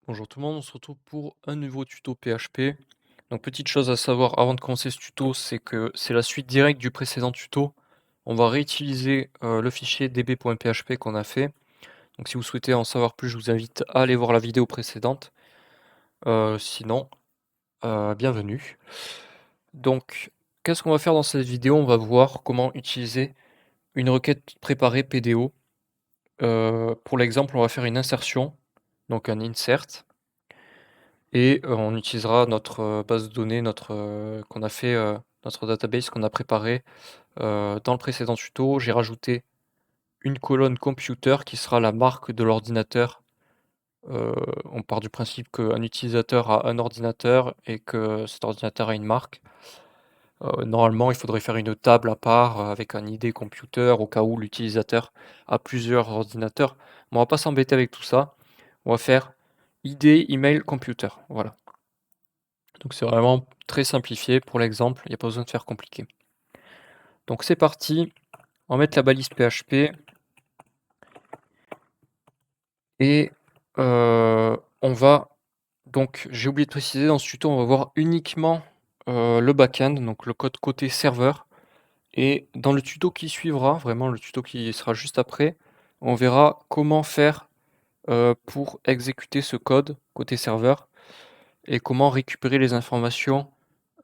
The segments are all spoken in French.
Bonjour tout le monde, on se retrouve pour un nouveau tuto PHP. Donc petite chose à savoir avant de commencer ce tuto, c'est que c'est la suite directe du précédent tuto. On va réutiliser le fichier db.php qu'on a fait. Donc si vous souhaitez en savoir plus, je vous invite à aller voir la vidéo précédente. Sinon, bienvenue. Donc qu'est-ce qu'on va faire dans cette vidéo? On va voir comment utiliser une requête préparée PDO. Pour l'exemple, on va faire une insertion, donc un insert. Et on utilisera notre, base de données, notre, qu'on a fait, notre database qu'on a préparé, dans le précédent tuto. J'ai rajouté une colonne computer qui sera la marque de l'ordinateur. On part du principe qu'un utilisateur a un ordinateur et que cet ordinateur a une marque. Normalement, il faudrait faire une table à part, avec un ID computer au cas où l'utilisateur a plusieurs ordinateurs. Mais on va pas s'embêter avec tout ça. On va faire ID email computer, voilà. Donc c'est vraiment très simplifié pour l'exemple, il n'y a pas besoin de faire compliqué. Donc c'est parti, on va mettre la balise PHP et on va donc j'ai oublié de préciser dans ce tuto, on va voir uniquement le back-end, donc le code côté serveur. Et dans le tuto qui suivra, vraiment le tuto qui sera juste après, on verra comment faire pour exécuter ce code côté serveur et comment récupérer les informations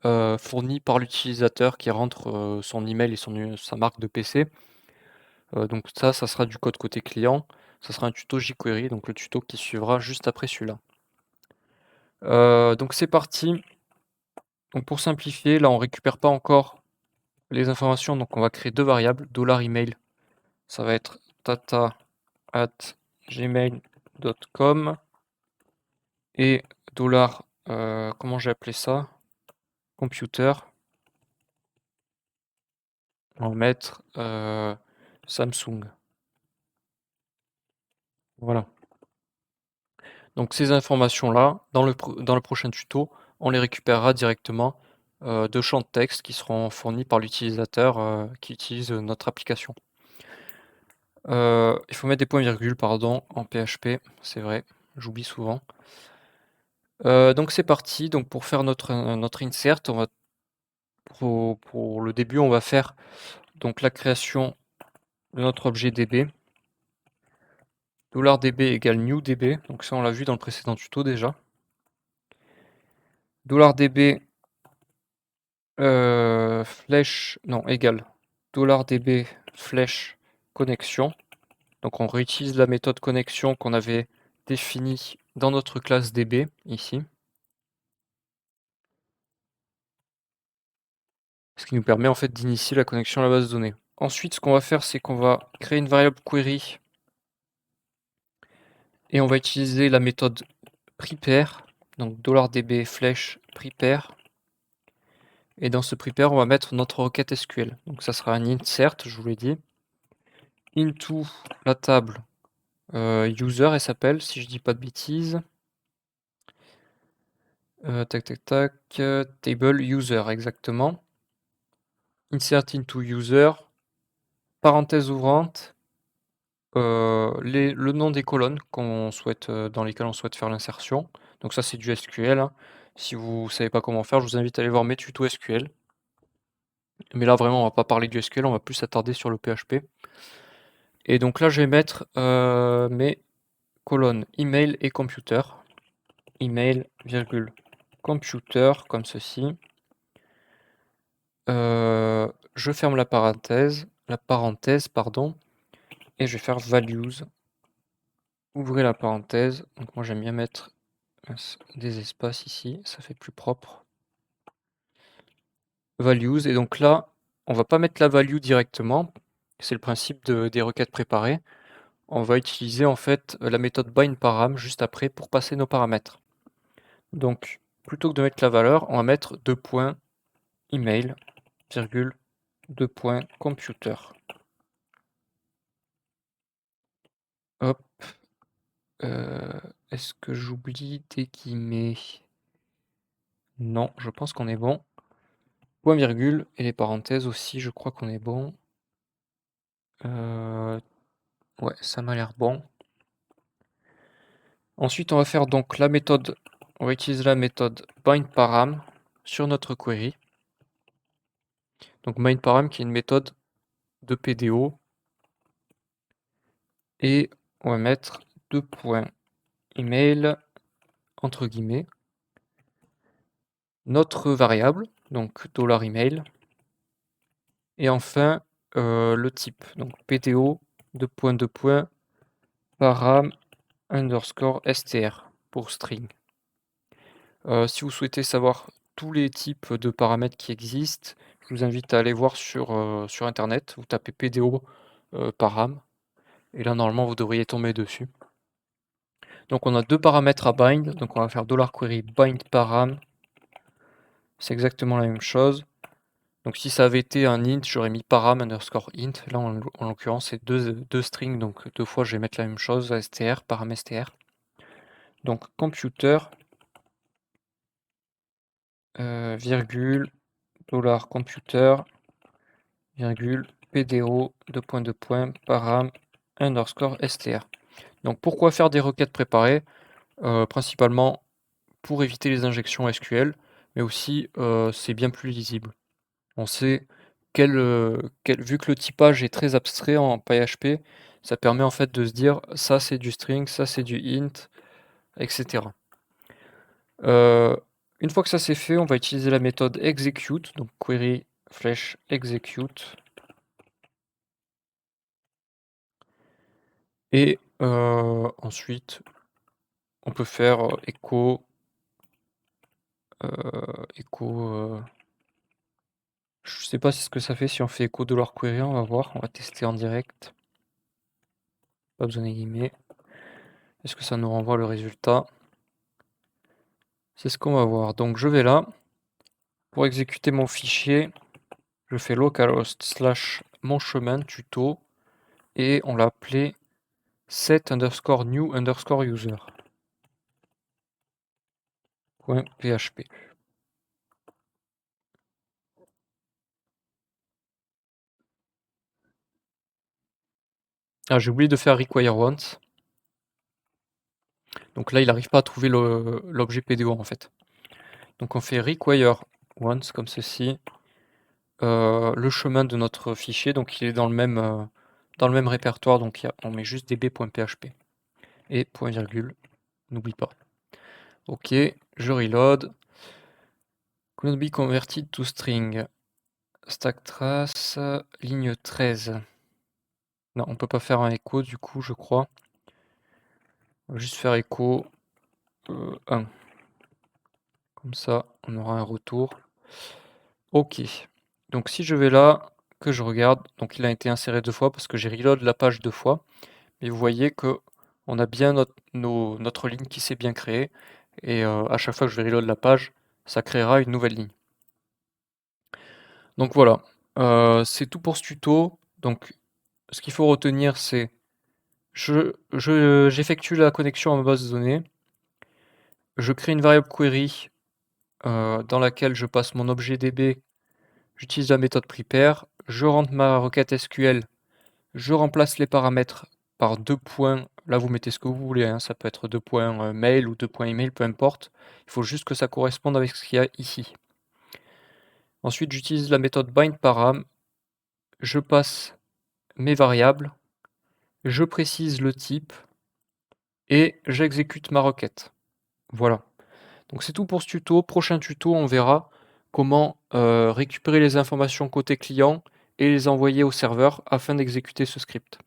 fourni par l'utilisateur qui rentre, son email et sa marque de PC. Donc ça sera du code côté client. Ça sera un tuto jQuery, donc le tuto qui suivra juste après celui-là. Donc c'est parti. Donc pour simplifier, là on récupère pas encore les informations, donc on va créer 2 variables. $email, ça va être data@gmail.com et dollar, comment j'ai appelé ça? Computer. On va mettre, Samsung. Voilà. Donc ces informations-là, dans le prochain tuto, on les récupérera directement, de champs de texte qui seront fournis par l'utilisateur, qui utilise, notre application. Il faut mettre des points-virgules, pardon, en PHP, c'est vrai, j'oublie souvent. Donc c'est parti, donc pour faire notre insert, on va pour le début, on va faire donc la création de notre objet DB. $db égale newDB, donc ça on l'a vu dans le précédent tuto déjà. $db flèche non égal $db flèche connexion. Donc on réutilise la méthode connexion qu'on avait définie dans notre classe DB ici. Ce qui nous permet en fait d'initier la connexion à la base de données. Ensuite, ce qu'on va faire, c'est qu'on va créer une variable query et on va utiliser la méthode prepare, donc $db flèche prepare. Et dans ce prepare, on va mettre notre requête SQL. Donc ça sera un insert, je vous l'ai dit, into la table user, elle s'appelle, si je dis pas de bêtises. Tac, tac, tac, table user, exactement. Insert into user, parenthèse ouvrante, le nom des colonnes qu'on souhaite, dans lesquelles on souhaite faire l'insertion. Donc ça, c'est du SQL, hein. Si vous savez pas comment faire, je vous invite à aller voir mes tutos SQL. Mais là, vraiment, on va pas parler du SQL, on va plus s'attarder sur le PHP. Et donc là, je vais mettre mes colonnes email et computer. Email, virgule, computer, comme ceci. Je ferme la parenthèse, pardon, et je vais faire values. Ouvrez la parenthèse. Donc moi j'aime bien mettre des espaces ici, ça fait plus propre. Values, et donc là, on va pas mettre la value directement. C'est le principe des requêtes préparées. On va utiliser en fait la méthode bindParam juste après pour passer nos paramètres. Donc plutôt que de mettre la valeur, on va mettre email, virgule, computer. Hop. Est-ce que j'oublie des guillemets? Non, je pense qu'on est bon. Point virgule et les parenthèses aussi, je crois qu'on est bon. Ouais, ça m'a l'air bon. Ensuite, on va faire donc la méthode, on va utiliser la méthode bindParam sur notre query. Donc bindParam qui est une méthode de PDO et on va mettre deux points email entre guillemets notre variable donc $email et enfin le type donc PDO param underscore str pour string. Si vous souhaitez savoir tous les types de paramètres qui existent, je vous invite à aller voir sur internet. Vous tapez PDO param et là normalement vous devriez tomber dessus. Donc on a deux paramètres à bind, donc on va faire $query bind param. C'est exactement la même chose. Donc si ça avait été un int, j'aurais mis param underscore int. Là en l'occurrence c'est deux strings, donc deux fois je vais mettre la même chose, str, param str. Donc computer virgule $computer virgule PDO param underscore str. Donc pourquoi faire des requêtes préparées? Principalement pour éviter les injections SQL, mais aussi c'est bien plus lisible. On sait vu que le typage est très abstrait en PHP, ça permet en fait de se dire ça c'est du string, ça c'est du int, etc. Une fois que ça c'est fait, on va utiliser la méthode execute, donc query flèche execute. Et ensuite, on peut faire echo, je sais pas ce que ça fait si on fait echo de leur query, on va voir, on va tester en direct. Pas besoin de guillemets. Est-ce que ça nous renvoie le résultat? C'est ce qu'on va voir. Donc je vais là. Pour exécuter mon fichier, je fais localhost slash mon chemin tuto et on l'a appelé set underscore new underscore user. .php. Ah, j'ai oublié de faire require once. Donc là, il n'arrive pas à trouver l'objet PDO en fait. Donc on fait require once comme ceci. Le chemin de notre fichier, donc il est dans le même répertoire, donc on met juste db.php. Et point virgule, n'oublie pas. Ok, je reload. Could be converted to string. Stack trace, ligne 13. Non, on peut pas faire un echo du coup, je crois. On va juste faire echo 1. Comme ça, on aura un retour. Ok. Donc si je vais là, que je regarde, donc il a été inséré deux fois parce que j'ai reload la page deux fois. Mais vous voyez que on a bien notre ligne qui s'est bien créée. Et à chaque fois que je vais reload la page, ça créera une nouvelle ligne. Donc voilà, c'est tout pour ce tuto. Donc ce qu'il faut retenir, c'est j'effectue la connexion à ma base de données. Je crée une variable query dans laquelle je passe mon objet DB. J'utilise la méthode prepare. Je rentre ma requête SQL. Je remplace les paramètres par deux points. Là, vous mettez ce que vous voulez, hein. Ça peut être deux points mail ou deux points email, peu importe. Il faut juste que ça corresponde avec ce qu'il y a ici. Ensuite, j'utilise la méthode bindParam. Je passe mes variables. Je précise le type. Et j'exécute ma requête. Voilà. Donc c'est tout pour ce tuto. Prochain tuto, on verra comment récupérer les informations côté client et les envoyer au serveur afin d'exécuter ce script.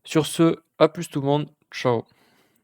Sur ce, à plus tout le monde, ciao.